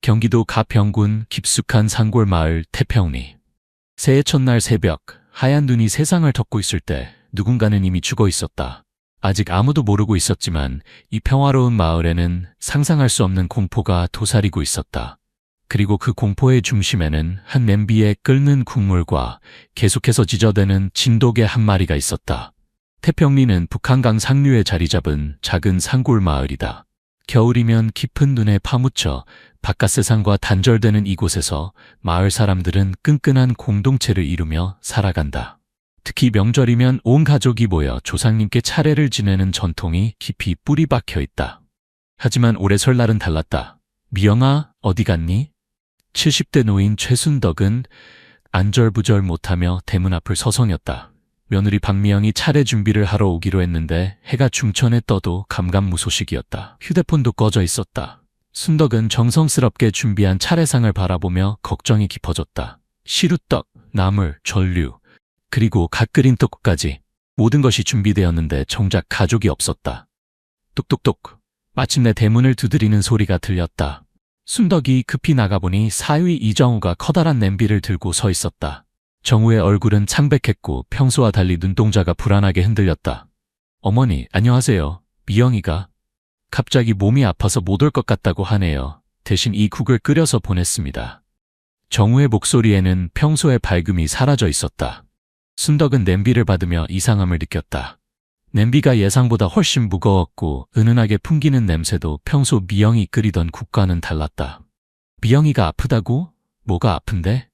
경기도 가평군 깊숙한 산골 마을 태평리. 새해 첫날 새벽, 하얀 눈이 세상을 덮고 있을 때 누군가는 이미 죽어 있었다. 아직 아무도 모르고 있었지만 이 평화로운 마을에는 상상할 수 없는 공포가 도사리고 있었다. 그리고 그 공포의 중심에는 한 냄비에 끓는 국물과 계속해서 지저대는 진돗개 한 마리가 있었다. 태평리는 북한강 상류에 자리 잡은 작은 산골 마을이다. 겨울이면 깊은 눈에 파묻혀 바깥 세상과 단절되는 이곳에서 마을 사람들은 끈끈한 공동체를 이루며 살아간다. 특히 명절이면 온 가족이 모여 조상님께 차례를 지내는 전통이 깊이 뿌리 박혀 있다. 하지만 올해 설날은 달랐다. 미영아, 어디 갔니? 70대 노인 최순덕은 안절부절 못하며 대문 앞을 서성였다. 며느리 박미영이 차례 준비를 하러 오기로 했는데 해가 중천에 떠도 감감무소식이었다. 휴대폰도 꺼져 있었다. 순덕은 정성스럽게 준비한 차례상을 바라보며 걱정이 깊어졌다. 시루떡, 나물, 전류, 그리고 갓 끓인 떡국까지 모든 것이 준비되었는데 정작 가족이 없었다. 똑똑똑. 마침내 대문을 두드리는 소리가 들렸다. 순덕이 급히 나가보니 사위 이정우가 커다란 냄비를 들고 서 있었다. 정우의 얼굴은 창백했고 평소와 달리 눈동자가 불안하게 흔들렸다. 어머니, 안녕하세요. 미영이가 갑자기 몸이 아파서 못 올 것 같다고 하네요. 대신 이 국을 끓여서 보냈습니다. 정우의 목소리에는 평소의 밝음이 사라져 있었다. 순덕은 냄비를 받으며 이상함을 느꼈다. 냄비가 예상보다 훨씬 무거웠고 은은하게 풍기는 냄새도 평소 미영이 끓이던 국과는 달랐다. 미영이가 아프다고? 뭐가 아픈데?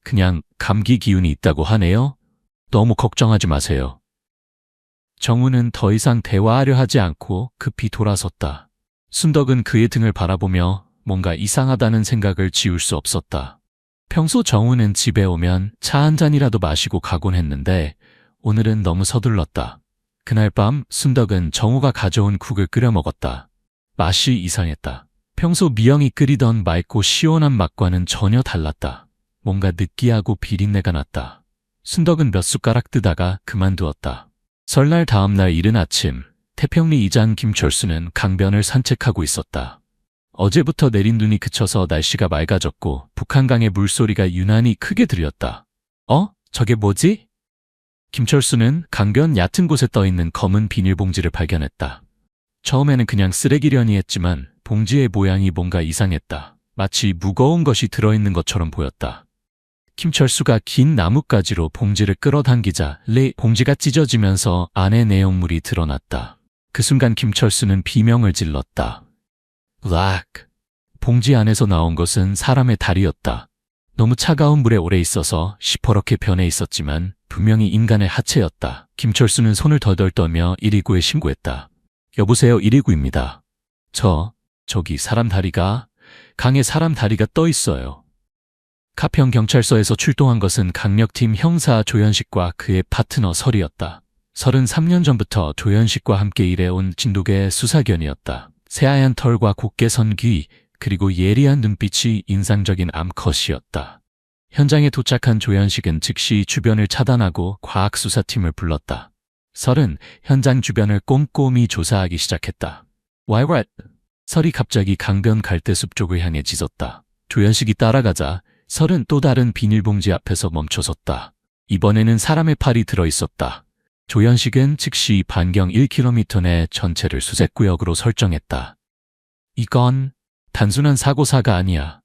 그냥 감기 기운이 있다고 하네요. 너무 걱정하지 마세요. 정우는 더 이상 대화하려 하지 않고 급히 돌아섰다. 순덕은 그의 등을 바라보며 뭔가 이상하다는 생각을 지울 수 없었다. 평소 정우는 집에 오면 차 한 잔이라도 마시고 가곤 했는데 오늘은 너무 서둘렀다. 그날 밤 순덕은 정우가 가져온 국을 끓여 먹었다. 맛이 이상했다. 평소 미영이 끓이던 맑고 시원한 맛과는 전혀 달랐다. 뭔가 느끼하고 비린내가 났다. 순덕은 몇 숟가락 뜨다가 그만두었다. 설날 다음 날 이른 아침, 태평리 이장 김철수는 강변을 산책하고 있었다. 어제부터 내린 눈이 그쳐서 날씨가 맑아졌고 북한강의 물소리가 유난히 크게 들렸다. 저게 뭐지? 김철수는 강변 얕은 곳에 떠있는 검은 비닐봉지를 발견했다. 처음에는 그냥 쓰레기려니 했지만 봉지의 모양이 뭔가 이상했다. 마치 무거운 것이 들어있는 것처럼 보였다. 김철수가 긴 나뭇가지로 봉지를 끌어당기자 봉지가 찢어지면서 안의 내용물이 드러났다. 그 순간 김철수는 비명을 질렀다. 으악! 봉지 안에서 나온 것은 사람의 다리였다. 너무 차가운 물에 오래 있어서 시퍼렇게 변해 있었지만 분명히 인간의 하체였다. 김철수는 손을 덜덜 떨며 119에 신고했다. 여보세요, 119입니다. 저기 사람 다리가, 강에 사람 다리가 떠 있어요. 가평 경찰서에서 출동한 것은 강력팀 형사 조현식과 그의 파트너 설이었다. 33년 전부터 조현식과 함께 일해온 진돗개의 수사견이었다. 새하얀 털과 곱게 선 귀, 그리고 예리한 눈빛이 인상적인 암컷이었다. 현장에 도착한 조현식은 즉시 주변을 차단하고 과학수사팀을 불렀다. 설은 현장 주변을 꼼꼼히 조사하기 시작했다. What? 설이 갑자기 강변 갈대숲 쪽을 향해 짖었다. 조현식이 따라가자 설은 또 다른 비닐봉지 앞에서 멈춰섰다. 이번에는 사람의 팔이 들어있었다. 조현식은 즉시 반경 1km 내 전체를 수색구역으로 설정했다. 이건 단순한 사고사가 아니야.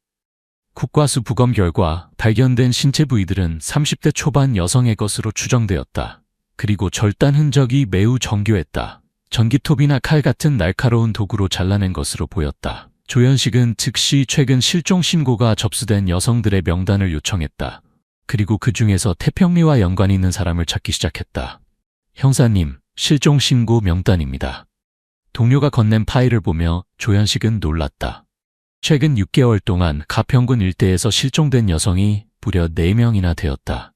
국과수 부검 결과 발견된 신체 부위들은 30대 초반 여성의 것으로 추정되었다. 그리고 절단 흔적이 매우 정교했다. 전기톱이나 칼 같은 날카로운 도구로 잘라낸 것으로 보였다. 조현식은 즉시 최근 실종 신고가 접수된 여성들의 명단을 요청했다. 그리고 그 중에서 태평리와 연관이 있는 사람을 찾기 시작했다. 형사님, 실종 신고 명단입니다. 동료가 건넨 파일을 보며 조현식은 놀랐다. 최근 6개월 동안 가평군 일대에서 실종된 여성이 무려 4명이나 되었다.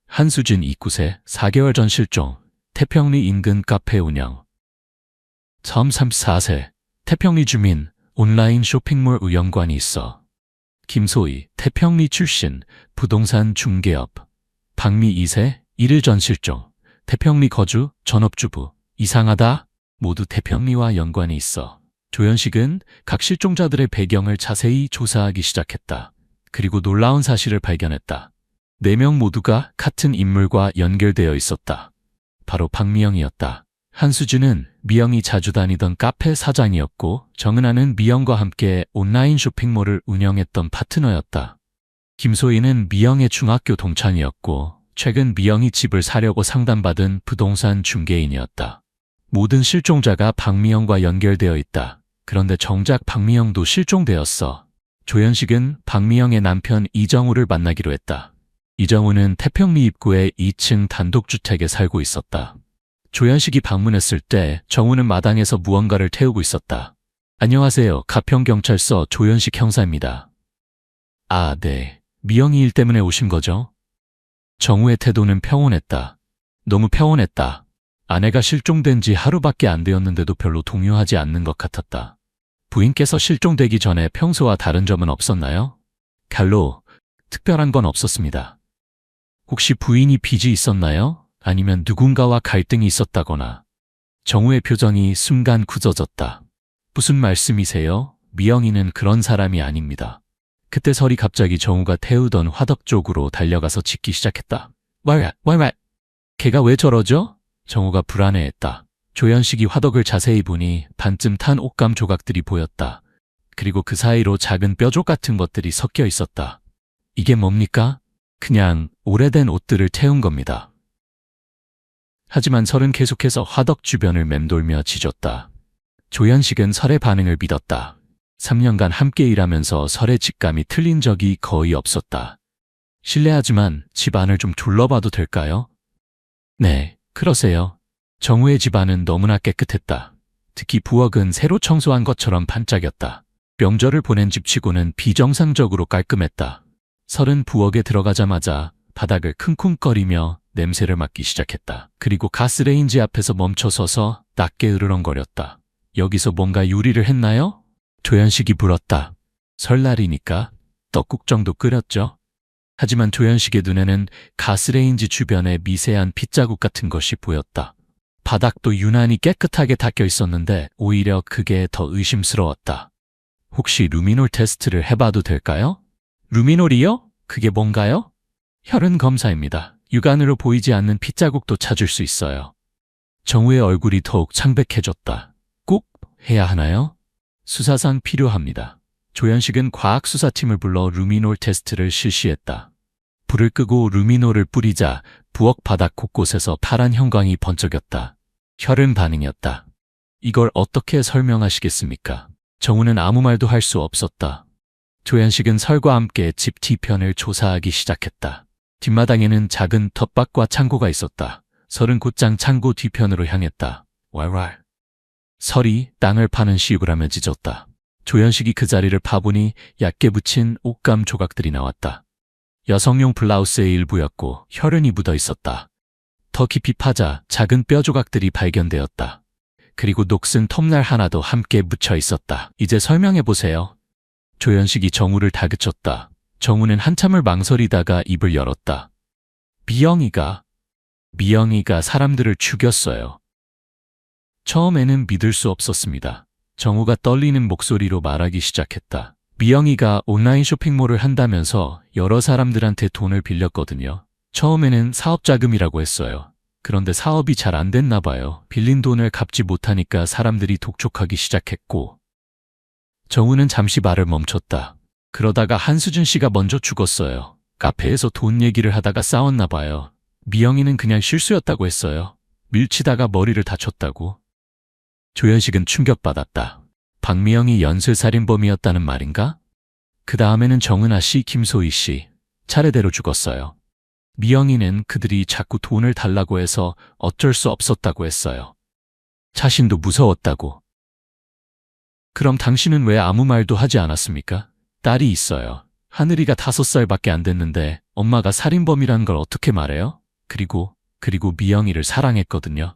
한수진 29세, 4개월 전 실종, 태평리 인근 카페 운영. 점 34세, 태평리 주민, 온라인 쇼핑몰 연관이 있어. 김소희, 태평리 출신, 부동산 중개업. 박미 2세, 1일 전 실종, 태평리 거주, 전업주부. 이상하다? 모두 태평리와 연관이 있어. 조현식은 각 실종자들의 배경을 자세히 조사하기 시작했다. 그리고 놀라운 사실을 발견했다. 4명 모두가 같은 인물과 연결되어 있었다. 바로 박미영이었다. 한수진은 미영이 자주 다니던 카페 사장이었고 정은아는 미영과 함께 온라인 쇼핑몰을 운영했던 파트너였다. 김소희는 미영의 중학교 동창이었고 최근 미영이 집을 사려고 상담받은 부동산 중개인이었다. 모든 실종자가 박미영과 연결되어 있다. 그런데 정작 박미영도 실종되었어. 조현식은 박미영의 남편 이정우를 만나기로 했다. 이정우는 태평리 입구의 2층 단독주택에 살고 있었다. 조현식이 방문했을 때 정우는 마당에서 무언가를 태우고 있었다. 안녕하세요. 가평경찰서 조현식 형사입니다. 아, 네. 미영이 일 때문에 오신 거죠? 정우의 태도는 평온했다. 너무 평온했다. 아내가 실종된 지 하루밖에 안 되었는데도 별로 동요하지 않는 것 같았다. 부인께서 실종되기 전에 평소와 다른 점은 없었나요? 별로 특별한 건 없었습니다. 혹시 부인이 빚이 있었나요? 아니면 누군가와 갈등이 있었다거나. 정우의 표정이 순간 굳어졌다. 무슨 말씀이세요? 미영이는 그런 사람이 아닙니다. 그때 설이 갑자기 정우가 태우던 화덕 쪽으로 달려가서 짖기 시작했다. 왈. 걔가 왜 저러죠? 정우가 불안해했다. 조현식이 화덕을 자세히 보니 반쯤 탄 옷감 조각들이 보였다. 그리고 그 사이로 작은 뼈족 같은 것들이 섞여 있었다. 이게 뭡니까? 그냥 오래된 옷들을 태운 겁니다. 하지만 설은 계속해서 화덕 주변을 맴돌며 짖었다. 조현식은 설의 반응을 믿었다. 3년간 함께 일하면서 설의 직감이 틀린 적이 거의 없었다. 실례하지만 집 안을 좀 둘러봐도 될까요? 네, 그러세요. 정우의 집안은 너무나 깨끗했다. 특히 부엌은 새로 청소한 것처럼 반짝였다. 명절을 보낸 집치고는 비정상적으로 깔끔했다. 설은 부엌에 들어가자마자 바닥을 킁킁거리며 냄새를 맡기 시작했다. 그리고 가스레인지 앞에서 멈춰서서 낮게 으르렁거렸다. 여기서 뭔가 요리를 했나요? 조현식이 물었다. 설날이니까 떡국 정도 끓였죠? 하지만 조현식의 눈에는 가스레인지 주변에 미세한 핏자국 같은 것이 보였다. 바닥도 유난히 깨끗하게 닦여 있었는데 오히려 그게 더 의심스러웠다. 혹시 루미놀 테스트를 해봐도 될까요? 루미놀이요? 그게 뭔가요? 혈흔 검사입니다. 육안으로 보이지 않는 핏자국도 찾을 수 있어요. 정우의 얼굴이 더욱 창백해졌다. 꼭 해야 하나요? 수사상 필요합니다. 조현식은 과학수사팀을 불러 루미놀 테스트를 실시했다. 불을 끄고 루미놀을 뿌리자 부엌 바닥 곳곳에서 파란 형광이 번쩍였다. 혈흔 반응이었다. 이걸 어떻게 설명하시겠습니까? 정우는 아무 말도 할 수 없었다. 조현식은 설과 함께 집 뒤편을 조사하기 시작했다. 뒷마당에는 작은 텃밭과 창고가 있었다. 설은 곧장 창고 뒤편으로 향했다. 왈왈. 설이 땅을 파는 시육을 하며 짖었다. 조현식이 그 자리를 파보니 얕게 붙인 옷감 조각들이 나왔다. 여성용 블라우스의 일부였고 혈흔이 묻어 있었다. 더 깊이 파자 작은 뼈 조각들이 발견되었다. 그리고 녹슨 톱날 하나도 함께 묻혀 있었다. 이제 설명해보세요. 조현식이 정우를 다그쳤다. 정우는 한참을 망설이다가 입을 열었다. 미영이가 사람들을 죽였어요. 처음에는 믿을 수 없었습니다. 정우가 떨리는 목소리로 말하기 시작했다. 미영이가 온라인 쇼핑몰을 한다면서 여러 사람들한테 돈을 빌렸거든요. 처음에는 사업 자금이라고 했어요. 그런데 사업이 잘 안 됐나 봐요. 빌린 돈을 갚지 못하니까 사람들이 독촉하기 시작했고. 정우는 잠시 말을 멈췄다. 그러다가 한수진 씨가 먼저 죽었어요. 카페에서 돈 얘기를 하다가 싸웠나 봐요. 미영이는 그냥 실수였다고 했어요. 밀치다가 머리를 다쳤다고. 조현식은 충격받았다. 박미영이 연쇄살인범이었다는 말인가? 그 다음에는 정은아 씨, 김소희 씨 차례대로 죽었어요. 미영이는 그들이 자꾸 돈을 달라고 해서 어쩔 수 없었다고 했어요. 자신도 무서웠다고. 그럼 당신은 왜 아무 말도 하지 않았습니까? 딸이 있어요. 하늘이가 5살밖에 안 됐는데 엄마가 살인범이라는 걸 어떻게 말해요? 그리고 미영이를 사랑했거든요.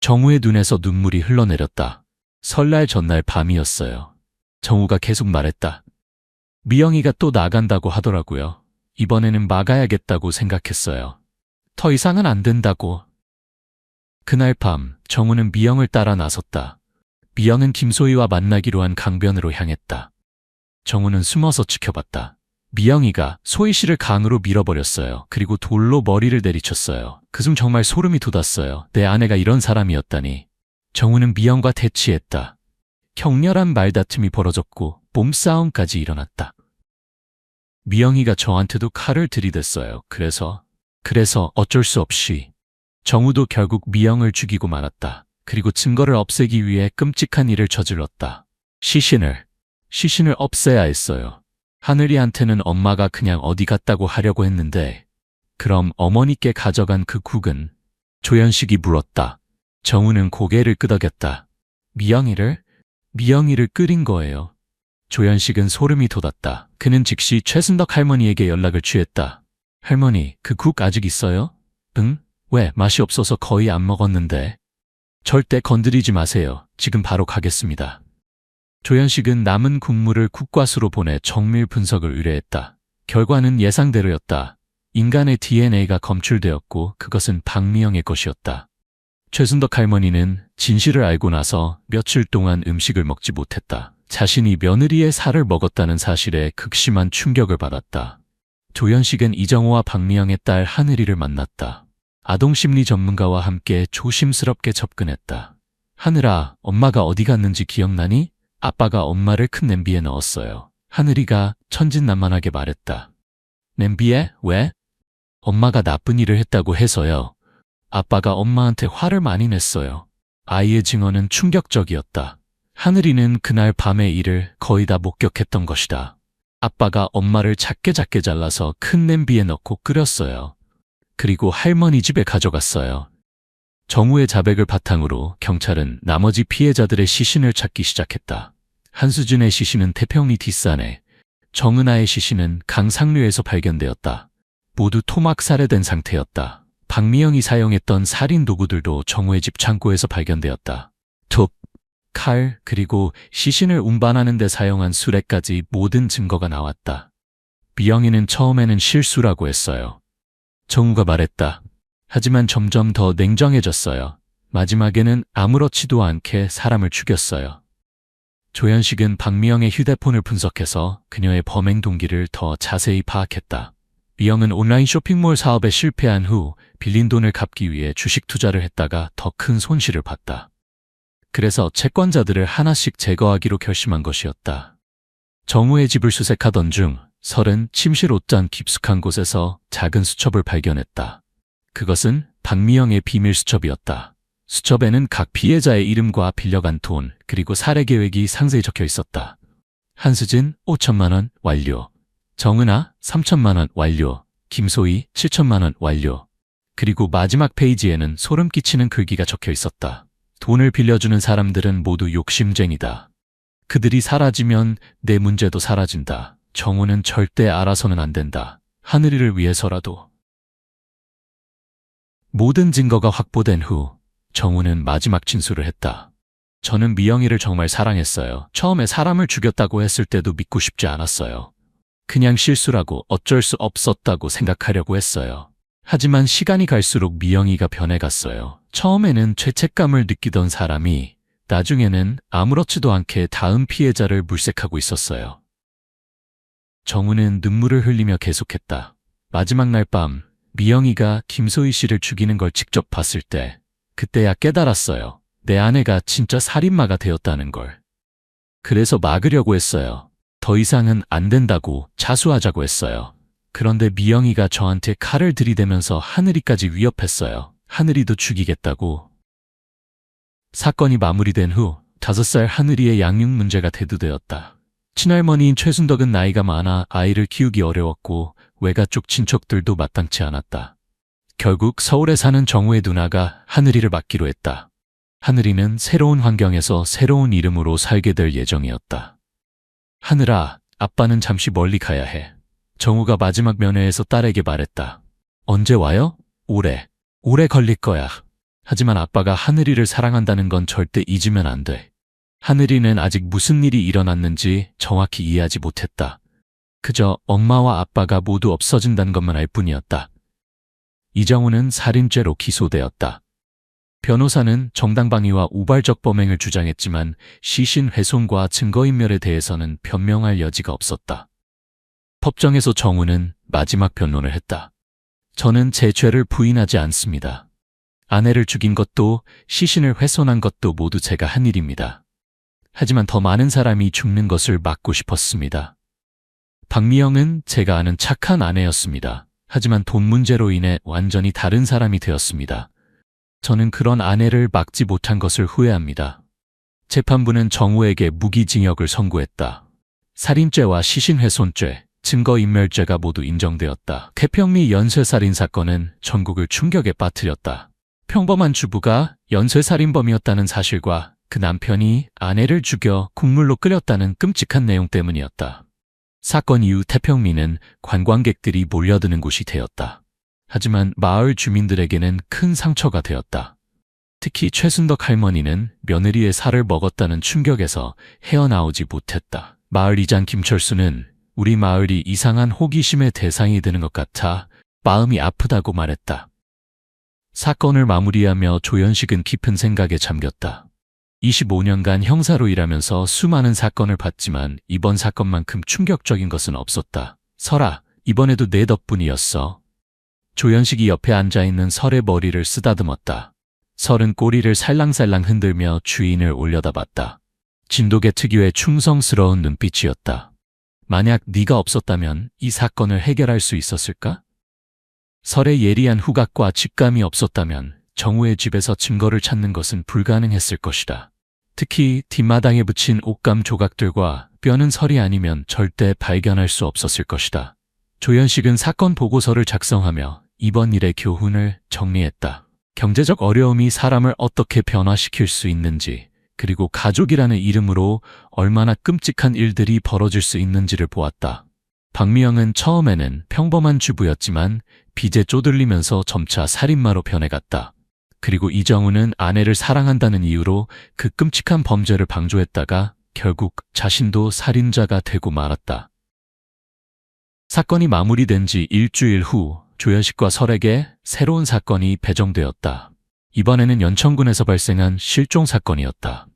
정우의 눈에서 눈물이 흘러내렸다. 설날 전날 밤이었어요. 정우가 계속 말했다. 미영이가 또 나간다고 하더라고요. 이번에는 막아야겠다고 생각했어요. 더 이상은 안 된다고. 그날 밤 정우는 미영을 따라 나섰다. 미영은 김소희와 만나기로 한 강변으로 향했다. 정우는 숨어서 지켜봤다. 미영이가 소희 씨를 강으로 밀어버렸어요. 그리고 돌로 머리를 내리쳤어요. 그중 정말 소름이 돋았어요. 내 아내가 이런 사람이었다니. 정우는 미영과 대치했다. 격렬한 말다툼이 벌어졌고 몸싸움까지 일어났다. 미영이가 저한테도 칼을 들이댔어요. 그래서 어쩔 수 없이 정우도 결국 미영을 죽이고 말았다. 그리고 증거를 없애기 위해 끔찍한 일을 저질렀다. 시신을 없애야 했어요. 하늘이한테는 엄마가 그냥 어디 갔다고 하려고 했는데 그럼 어머니께 가져간 그 국은? 조연식이 물었다. 정우는 고개를 끄덕였다. 미영이를 끓인 거예요. 조연식은 소름이 돋았다. 그는 즉시 최순덕 할머니에게 연락을 취했다. 할머니, 그 국 아직 있어요? 응? 왜? 맛이 없어서 거의 안 먹었는데. 절대 건드리지 마세요. 지금 바로 가겠습니다. 조연식은 남은 국물을 국과수로 보내 정밀 분석을 의뢰했다. 결과는 예상대로였다. 인간의 DNA가 검출되었고 그것은 박미영의 것이었다. 최순덕 할머니는 진실을 알고 나서 며칠 동안 음식을 먹지 못했다. 자신이 며느리의 살을 먹었다는 사실에 극심한 충격을 받았다. 조연식은 이정호와 박미영의 딸 하늘이를 만났다. 아동심리 전문가와 함께 조심스럽게 접근했다. 하늘아, 엄마가 어디 갔는지 기억나니? 아빠가 엄마를 큰 냄비에 넣었어요. 하늘이가 천진난만하게 말했다. 냄비에? 왜? 엄마가 나쁜 일을 했다고 해서요. 아빠가 엄마한테 화를 많이 냈어요. 아이의 증언은 충격적이었다. 하늘이는 그날 밤의 일을 거의 다 목격했던 것이다. 아빠가 엄마를 작게 잘라서 큰 냄비에 넣고 끓였어요. 그리고 할머니 집에 가져갔어요. 정우의 자백을 바탕으로 경찰은 나머지 피해자들의 시신을 찾기 시작했다. 한수진의 시신은 태평리 뒷산에, 정은아의 시신은 강상류에서 발견되었다. 모두 토막 살해된 상태였다. 박미영이 사용했던 살인 도구들도 정우의 집 창고에서 발견되었다. 톱, 칼, 그리고 시신을 운반하는 데 사용한 수레까지 모든 증거가 나왔다. 미영이는 처음에는 실수라고 했어요. 정우가 말했다. 하지만 점점 더 냉정해졌어요. 마지막에는 아무렇지도 않게 사람을 죽였어요. 조연식은 박미영의 휴대폰을 분석해서 그녀의 범행 동기를 더 자세히 파악했다. 미영은 온라인 쇼핑몰 사업에 실패한 후 빌린 돈을 갚기 위해 주식 투자를 했다가 더 큰 손실을 봤다. 그래서 채권자들을 하나씩 제거하기로 결심한 것이었다. 정우의 집을 수색하던 중 설은 침실 옷장 깊숙한 곳에서 작은 수첩을 발견했다. 그것은 박미영의 비밀 수첩이었다. 수첩에는 각 피해자의 이름과 빌려간 돈, 그리고 살해 계획이 상세히 적혀 있었다. 한수진 5천만 원 완료, 정은아 3천만 원 완료, 김소희 7천만 원 완료. 그리고 마지막 페이지에는 소름 끼치는 글귀가 적혀 있었다. 돈을 빌려주는 사람들은 모두 욕심쟁이다. 그들이 사라지면 내 문제도 사라진다. 정우는 절대 알아서는 안 된다. 하늘이를 위해서라도. 모든 증거가 확보된 후 정우는 마지막 진술을 했다. 저는 미영이를 정말 사랑했어요. 처음에 사람을 죽였다고 했을 때도 믿고 싶지 않았어요. 그냥 실수라고 어쩔 수 없었다고 생각하려고 했어요. 하지만 시간이 갈수록 미영이가 변해갔어요. 처음에는 죄책감을 느끼던 사람이 나중에는 아무렇지도 않게 다음 피해자를 물색하고 있었어요. 정우는 눈물을 흘리며 계속했다. 마지막 날 밤 미영이가 김소희 씨를 죽이는 걸 직접 봤을 때 그때야 깨달았어요. 내 아내가 진짜 살인마가 되었다는 걸. 그래서 막으려고 했어요. 더 이상은 안 된다고 자수하자고 했어요. 그런데 미영이가 저한테 칼을 들이대면서 하늘이까지 위협했어요. 하늘이도 죽이겠다고. 사건이 마무리된 후 5살 하늘이의 양육 문제가 대두되었다. 친할머니인 최순덕은 나이가 많아 아이를 키우기 어려웠고 외가 쪽 친척들도 마땅치 않았다. 결국 서울에 사는 정우의 누나가 하늘이를 맡기로 했다. 하늘이는 새로운 환경에서 새로운 이름으로 살게 될 예정이었다. 하늘아, 아빠는 잠시 멀리 가야 해. 정우가 마지막 면회에서 딸에게 말했다. 언제 와요? 오래 걸릴 거야. 하지만 아빠가 하늘이를 사랑한다는 건 절대 잊으면 안 돼. 하늘이는 아직 무슨 일이 일어났는지 정확히 이해하지 못했다. 그저 엄마와 아빠가 모두 없어진다는 것만 알 뿐이었다. 이정우는 살인죄로 기소되었다. 변호사는 정당방위와 우발적 범행을 주장했지만 시신 훼손과 증거인멸에 대해서는 변명할 여지가 없었다. 법정에서 정우는 마지막 변론을 했다. 저는 제 죄를 부인하지 않습니다. 아내를 죽인 것도 시신을 훼손한 것도 모두 제가 한 일입니다. 하지만 더 많은 사람이 죽는 것을 막고 싶었습니다. 박미영은 제가 아는 착한 아내였습니다. 하지만 돈 문제로 인해 완전히 다른 사람이 되었습니다. 저는 그런 아내를 막지 못한 것을 후회합니다. 재판부는 정우에게 무기징역을 선고했다. 살인죄와 시신훼손죄, 증거인멸죄가 모두 인정되었다. 태평리 연쇄살인 사건은 전국을 충격에 빠뜨렸다. 평범한 주부가 연쇄살인범이었다는 사실과 그 남편이 아내를 죽여 국물로 끓였다는 끔찍한 내용 때문이었다. 사건 이후 태평리는 관광객들이 몰려드는 곳이 되었다. 하지만 마을 주민들에게는 큰 상처가 되었다. 특히 최순덕 할머니는 며느리의 살을 먹었다는 충격에서 헤어나오지 못했다. 마을 이장 김철수는 우리 마을이 이상한 호기심의 대상이 되는 것 같아 마음이 아프다고 말했다. 사건을 마무리하며 조연식은 깊은 생각에 잠겼다. 25년간 형사로 일하면서 수많은 사건을 봤지만 이번 사건만큼 충격적인 것은 없었다. 설아, 이번에도 내 덕분이었어. 조연식이 옆에 앉아있는 설의 머리를 쓰다듬었다. 설은 꼬리를 살랑살랑 흔들며 주인을 올려다봤다. 진돗개 특유의 충성스러운 눈빛이었다. 만약 네가 없었다면 이 사건을 해결할 수 있었을까? 설의 예리한 후각과 직감이 없었다면 정우의 집에서 증거를 찾는 것은 불가능했을 것이다. 특히 뒷마당에 붙인 옷감 조각들과 뼈는 설이 아니면 절대 발견할 수 없었을 것이다. 조연식은 사건 보고서를 작성하며 이번 일의 교훈을 정리했다. 경제적 어려움이 사람을 어떻게 변화시킬 수 있는지, 그리고 가족이라는 이름으로 얼마나 끔찍한 일들이 벌어질 수 있는지를 보았다. 박미영은 처음에는 평범한 주부였지만 빚에 쪼들리면서 점차 살인마로 변해갔다. 그리고 이정우는 아내를 사랑한다는 이유로 그 끔찍한 범죄를 방조했다가 결국 자신도 살인자가 되고 말았다. 사건이 마무리된 지 일주일 후 조연식과 설에게 새로운 사건이 배정되었다. 이번에는 연천군에서 발생한 실종 사건이었다.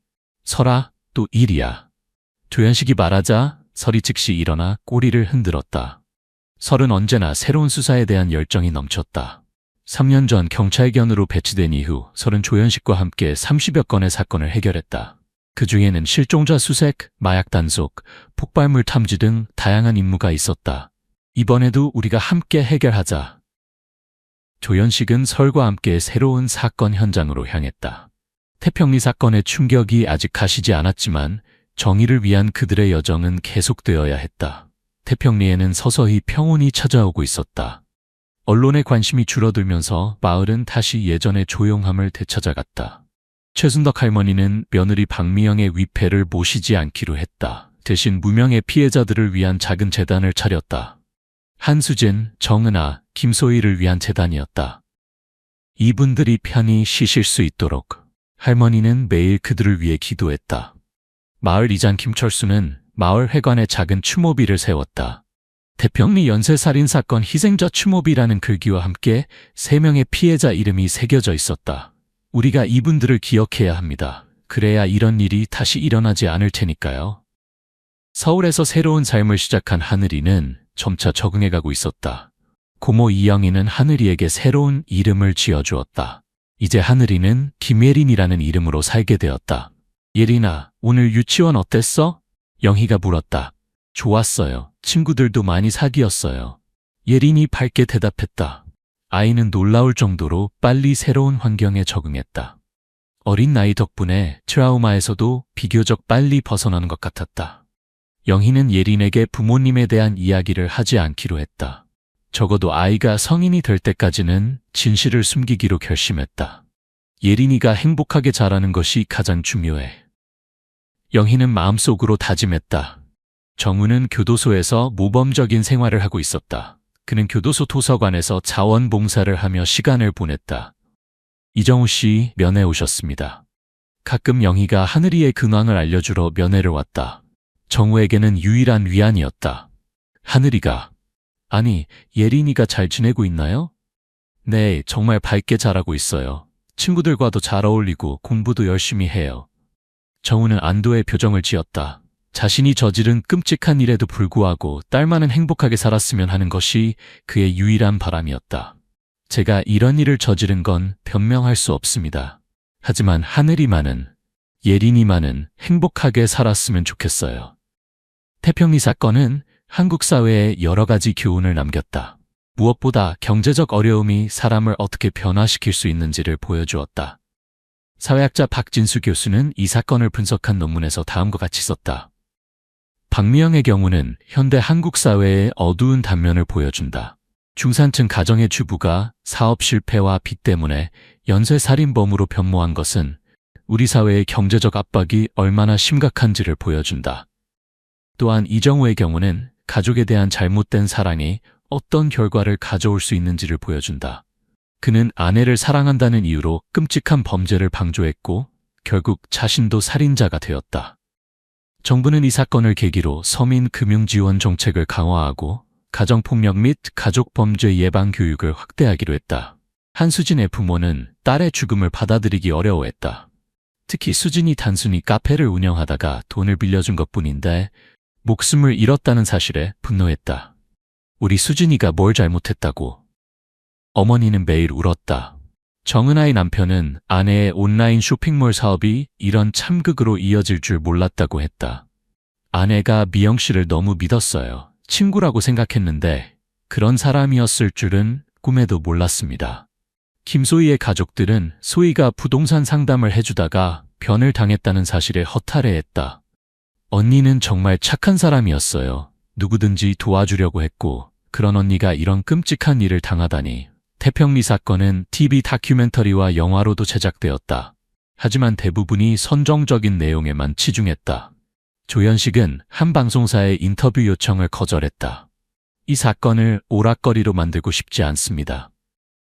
설아, 또 일이야. 조연식이 말하자 설이 즉시 일어나 꼬리를 흔들었다. 설은 언제나 새로운 수사에 대한 열정이 넘쳤다. 3년 전 경찰견으로 배치된 이후 설은 조연식과 함께 30여 건의 사건을 해결했다. 그 중에는 실종자 수색, 마약 단속, 폭발물 탐지 등 다양한 임무가 있었다. 이번에도 우리가 함께 해결하자. 조연식은 설과 함께 새로운 사건 현장으로 향했다. 태평리 사건의 충격이 아직 가시지 않았지만 정의를 위한 그들의 여정은 계속되어야 했다. 태평리에는 서서히 평온이 찾아오고 있었다. 언론의 관심이 줄어들면서 마을은 다시 예전의 조용함을 되찾아갔다. 최순덕 할머니는 며느리 박미영의 위패를 모시지 않기로 했다. 대신 무명의 피해자들을 위한 작은 재단을 차렸다. 한수진, 정은아, 김소희를 위한 재단이었다. 이분들이 편히 쉬실 수 있도록 할머니는 매일 그들을 위해 기도했다. 마을 이장 김철수는 마을 회관에 작은 추모비를 세웠다. 태평리 연쇄살인 사건 희생자 추모비라는 글귀와 함께 3명의 피해자 이름이 새겨져 있었다. 우리가 이분들을 기억해야 합니다. 그래야 이런 일이 다시 일어나지 않을 테니까요. 서울에서 새로운 삶을 시작한 하늘이는 점차 적응해가고 있었다. 고모 이영희는 하늘이에게 새로운 이름을 지어주었다. 이제 하늘이는 김예린이라는 이름으로 살게 되었다. 예린아, 오늘 유치원 어땠어? 영희가 물었다. 좋았어요. 친구들도 많이 사귀었어요. 예린이 밝게 대답했다. 아이는 놀라울 정도로 빨리 새로운 환경에 적응했다. 어린 나이 덕분에 트라우마에서도 비교적 빨리 벗어나는 것 같았다. 영희는 예린에게 부모님에 대한 이야기를 하지 않기로 했다. 적어도 아이가 성인이 될 때까지는 진실을 숨기기로 결심했다. 예린이가 행복하게 자라는 것이 가장 중요해. 영희는 마음속으로 다짐했다. 정우는 교도소에서 모범적인 생활을 하고 있었다. 그는 교도소 도서관에서 자원봉사를 하며 시간을 보냈다. 이정우 씨, 면회 오셨습니다. 가끔 영희가 하늘이의 근황을 알려주러 면회를 왔다. 정우에게는 유일한 위안이었다. 하늘이가, 아니, 예린이가 잘 지내고 있나요? 네, 정말 밝게 자라고 있어요. 친구들과도 잘 어울리고 공부도 열심히 해요. 정우는 안도의 표정을 지었다. 자신이 저지른 끔찍한 일에도 불구하고 딸만은 행복하게 살았으면 하는 것이 그의 유일한 바람이었다. 제가 이런 일을 저지른 건 변명할 수 없습니다. 하지만 하늘이만은, 예린이만은 행복하게 살았으면 좋겠어요. 태평리 사건은 한국 사회에 여러 가지 교훈을 남겼다. 무엇보다 경제적 어려움이 사람을 어떻게 변화시킬 수 있는지를 보여주었다. 사회학자 박진수 교수는 이 사건을 분석한 논문에서 다음과 같이 썼다. 박미영의 경우는 현대 한국 사회의 어두운 단면을 보여준다. 중산층 가정의 주부가 사업 실패와 빚 때문에 연쇄살인범으로 변모한 것은 우리 사회의 경제적 압박이 얼마나 심각한지를 보여준다. 또한 이정우의 경우는 가족에 대한 잘못된 사랑이 어떤 결과를 가져올 수 있는지를 보여준다. 그는 아내를 사랑한다는 이유로 끔찍한 범죄를 방조했고 결국 자신도 살인자가 되었다. 정부는 이 사건을 계기로 서민 금융 지원 정책을 강화하고 가정폭력 및 가족범죄 예방 교육을 확대하기로 했다. 한수진의 부모는 딸의 죽음을 받아들이기 어려워했다. 특히 수진이 단순히 카페를 운영하다가 돈을 빌려준 것뿐인데 목숨을 잃었다는 사실에 분노했다. 우리 수진이가 뭘 잘못했다고. 어머니는 매일 울었다. 정은아의 남편은 아내의 온라인 쇼핑몰 사업이 이런 참극으로 이어질 줄 몰랐다고 했다. 아내가 미영 씨를 너무 믿었어요. 친구라고 생각했는데 그런 사람이었을 줄은 꿈에도 몰랐습니다. 김소희의 가족들은 소희가 부동산 상담을 해주다가 변을 당했다는 사실에 허탈해했다. 언니는 정말 착한 사람이었어요. 누구든지 도와주려고 했고 그런 언니가 이런 끔찍한 일을 당하다니. 태평리 사건은 TV 다큐멘터리와 영화로도 제작되었다. 하지만 대부분이 선정적인 내용에만 치중했다. 조현식은 한 방송사의 인터뷰 요청을 거절했다. 이 사건을 오락거리로 만들고 싶지 않습니다.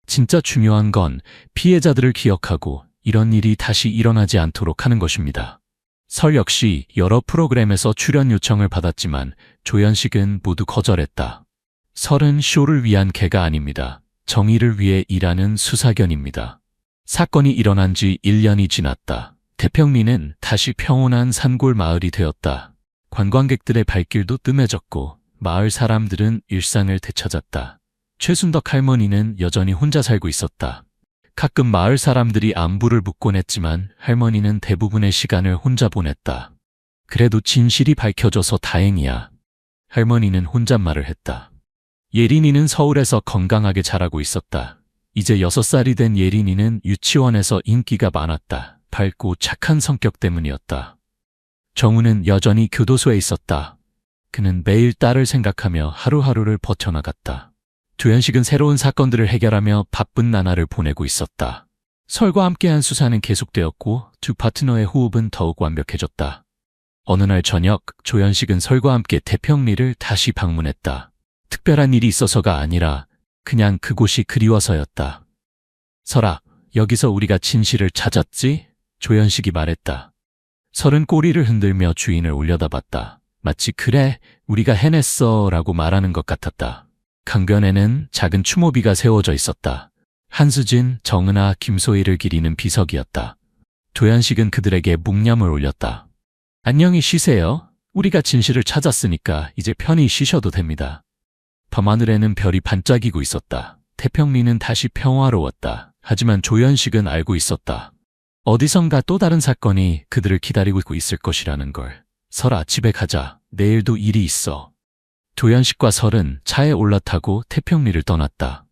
진짜 중요한 건 피해자들을 기억하고 이런 일이 다시 일어나지 않도록 하는 것입니다. 설 역시 여러 프로그램에서 출연 요청을 받았지만 조현식은 모두 거절했다. 설은 쇼를 위한 개가 아닙니다. 정의를 위해 일하는 수사견입니다. 사건이 일어난 지 1년이 지났다. 태평리는 다시 평온한 산골 마을이 되었다. 관광객들의 발길도 뜸해졌고 마을 사람들은 일상을 되찾았다. 최순덕 할머니는 여전히 혼자 살고 있었다. 가끔 마을 사람들이 안부를 묻곤 했지만 할머니는 대부분의 시간을 혼자 보냈다. 그래도 진실이 밝혀져서 다행이야. 할머니는 혼잣말을 했다. 예린이는 서울에서 건강하게 자라고 있었다. 이제 6살이 된 예린이는 유치원에서 인기가 많았다. 밝고 착한 성격 때문이었다. 정우는 여전히 교도소에 있었다. 그는 매일 딸을 생각하며 하루하루를 버텨나갔다. 조현식은 새로운 사건들을 해결하며 바쁜 나날을 보내고 있었다. 설과 함께한 수사는 계속되었고 두 파트너의 호흡은 더욱 완벽해졌다. 어느 날 저녁 조현식은 설과 함께 태평리를 다시 방문했다. 특별한 일이 있어서가 아니라 그냥 그곳이 그리워서였다. 설아, 여기서 우리가 진실을 찾았지? 조현식이 말했다. 설은 꼬리를 흔들며 주인을 올려다봤다. 마치 그래, 우리가 해냈어 라고 말하는 것 같았다. 강변에는 작은 추모비가 세워져 있었다. 한수진, 정은아, 김소희를 기리는 비석이었다. 조현식은 그들에게 묵념을 올렸다. 안녕히 쉬세요. 우리가 진실을 찾았으니까 이제 편히 쉬셔도 됩니다. 밤하늘에는 별이 반짝이고 있었다. 태평리는 다시 평화로웠다. 하지만 조현식은 알고 있었다. 어디선가 또 다른 사건이 그들을 기다리고 있을 것이라는 걸. 설아, 집에 가자. 내일도 일이 있어. 조현식과 설은 차에 올라타고 태평리를 떠났다.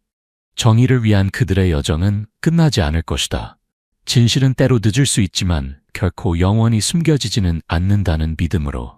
정의를 위한 그들의 여정은 끝나지 않을 것이다. 진실은 때로 늦을 수 있지만 결코 영원히 숨겨지지는 않는다는 믿음으로.